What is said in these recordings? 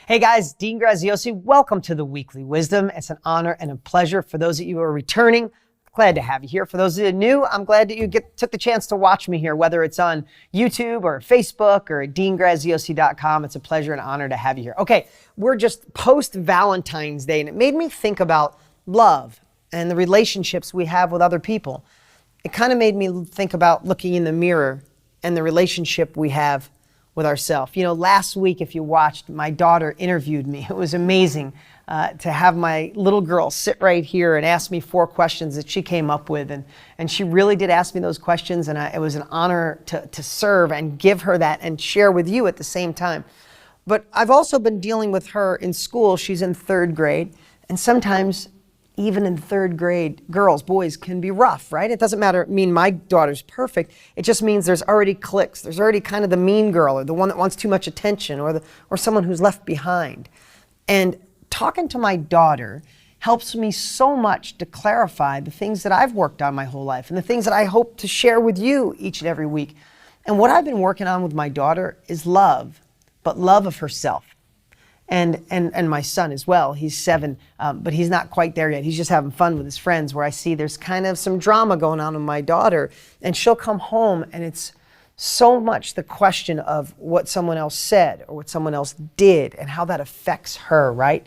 Hey guys, Dean Graziosi. Welcome to the Weekly Wisdom. It's an honor and a pleasure for those of you who are returning. Glad to have you here. For those of you new, I'm glad that you took the chance to watch me here, whether it's on YouTube or Facebook or at deangraziosi.com. It's a pleasure and honor to have you here. Okay, we're just post-Valentine's Day, and it made me think about love and the relationships we have with other people. It kind of made me think about looking in the mirror and the relationship we have with ourselves. You know, last week, if you watched, my daughter interviewed me. It was amazing to have my little girl sit right here and ask me 4 questions that she came up with. And she really did ask me those questions, and it was an honor to serve and give her that and share with you at the same time. But I've also been dealing with her in school. She's in 3rd grade, and sometimes even in 3rd grade, girls, boys can be rough, right? It doesn't mean my daughter's perfect. It just means there's already cliques. There's already kind of the mean girl or the one that wants too much attention or someone who's left behind. And talking to my daughter helps me so much to clarify the things that I've worked on my whole life and the things that I hope to share with you each and every week. And what I've been working on with my daughter is love, but love of herself. And my son as well. He's 7, but he's not quite there yet. He's just having fun with his friends, where I see there's kind of some drama going on with my daughter, and she'll come home and it's so much the question of what someone else said or what someone else did and how that affects her, right?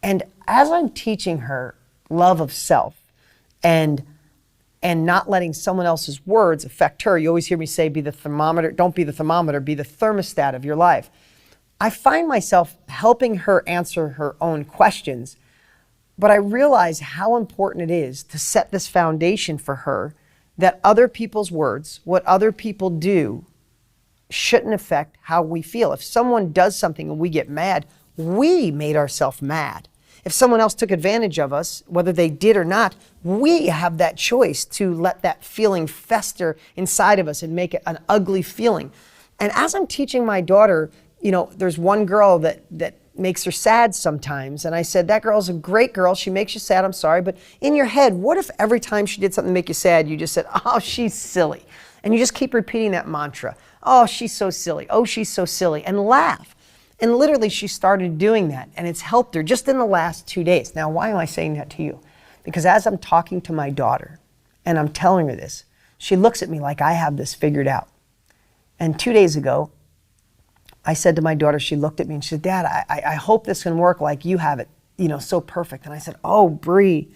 And as I'm teaching her love of self and not letting someone else's words affect her, you always hear me say, be the thermometer, don't be the thermometer, be the thermostat of your life. I find myself helping her answer her own questions, but I realize how important it is to set this foundation for her that other people's words, what other people do, shouldn't affect how we feel. If someone does something and we get mad, we made ourselves mad. If someone else took advantage of us, whether they did or not, we have that choice to let that feeling fester inside of us and make it an ugly feeling. And as I'm teaching my daughter, you know, there's one girl that makes her sad sometimes. And I said, that girl's a great girl. She makes you sad. I'm sorry. But in your head, what if every time she did something to make you sad, you just said, oh, she's silly. And you just keep repeating that mantra. Oh, she's so silly. Oh, she's so silly. And laugh. And literally she started doing that. And it's helped her just in the last 2 days. Now, why am I saying that to you? Because as I'm talking to my daughter and I'm telling her this, she looks at me like I have this figured out. And 2 days ago, I said to my daughter, she looked at me and she said, Dad, I hope this can work like you have it, you know, so perfect. And I said, oh, Bree,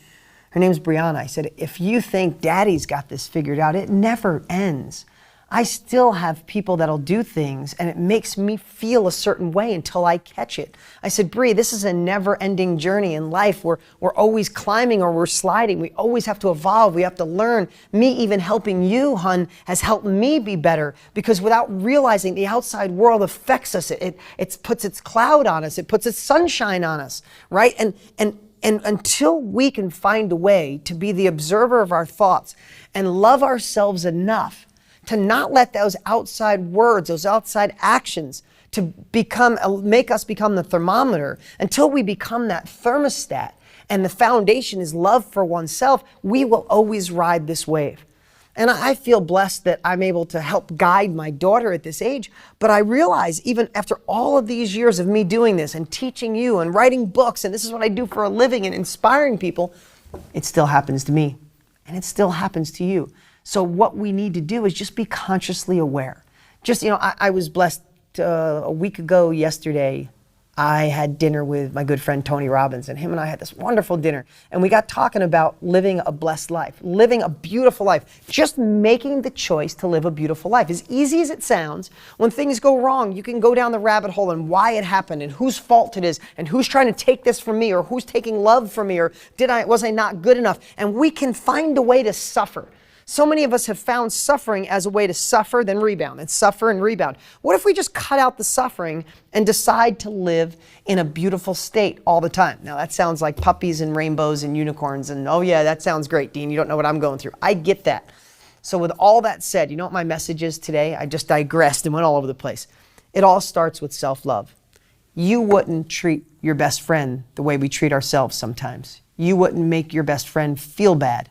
her name's Brianna. I said, if you think Daddy's got this figured out, it never ends. I still have people that'll do things and it makes me feel a certain way until I catch it. I said, Bree, this is a never-ending journey in life. We're always climbing or we're sliding. We always have to evolve. We have to learn. Me even helping you, hun, has helped me be better, because without realizing, the outside world affects us. It puts its cloud on us. It puts its sunshine on us, right? And until we can find a way to be the observer of our thoughts and love ourselves enough to not let those outside words, those outside actions to make us become the thermometer, until we become that thermostat and the foundation is love for oneself, we will always ride this wave. And I feel blessed that I'm able to help guide my daughter at this age. But I realize, even after all of these years of me doing this and teaching you and writing books, and this is what I do for a living and inspiring people, it still happens to me and it still happens to you. So what we need to do is just be consciously aware. Just, you know, I was blessed a week ago yesterday. I had dinner with my good friend Tony Robbins, and him and I had this wonderful dinner. And we got talking about living a blessed life, living a beautiful life, just making the choice to live a beautiful life. As easy as it sounds, when things go wrong, you can go down the rabbit hole and why it happened and whose fault it is and who's trying to take this from me or who's taking love from me or was I not good enough? And we can find a way to suffer. So many of us have found suffering as a way to suffer, then rebound, and suffer and rebound. What if we just cut out the suffering and decide to live in a beautiful state all the time? Now that sounds like puppies and rainbows and unicorns and, oh yeah, that sounds great, Dean. You don't know what I'm going through. I get that. So with all that said, you know what my message is today? I just digressed and went all over the place. It all starts with self-love. You wouldn't treat your best friend the way we treat ourselves sometimes. You wouldn't make your best friend feel bad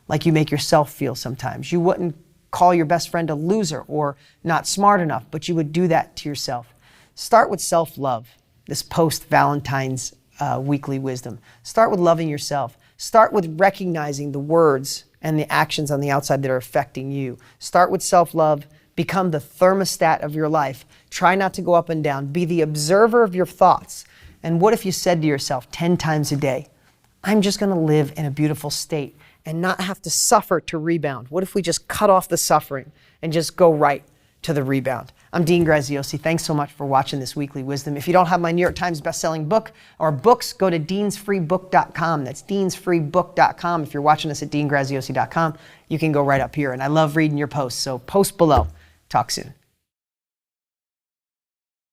like you make yourself feel sometimes. You wouldn't call your best friend a loser or not smart enough, but you would do that to yourself. Start with self-love. this post-Valentine's weekly wisdom. Start with loving yourself. Start with recognizing the words and the actions on the outside that are affecting you. Start with self-love. Become the thermostat of your life. Try not to go up and down. Be the observer of your thoughts. And what if you said to yourself 10 times a day, I'm just going to live in a beautiful state and not have to suffer to rebound? What if we just cut off the suffering and just go right to the rebound? I'm Dean Graziosi. Thanks so much for watching this weekly wisdom. If you don't have my New York Times bestselling book or books, go to deansfreebook.com. That's deansfreebook.com. If you're watching us at deangraziosi.com, you can go right up here. And I love reading your posts, so post below. Talk soon.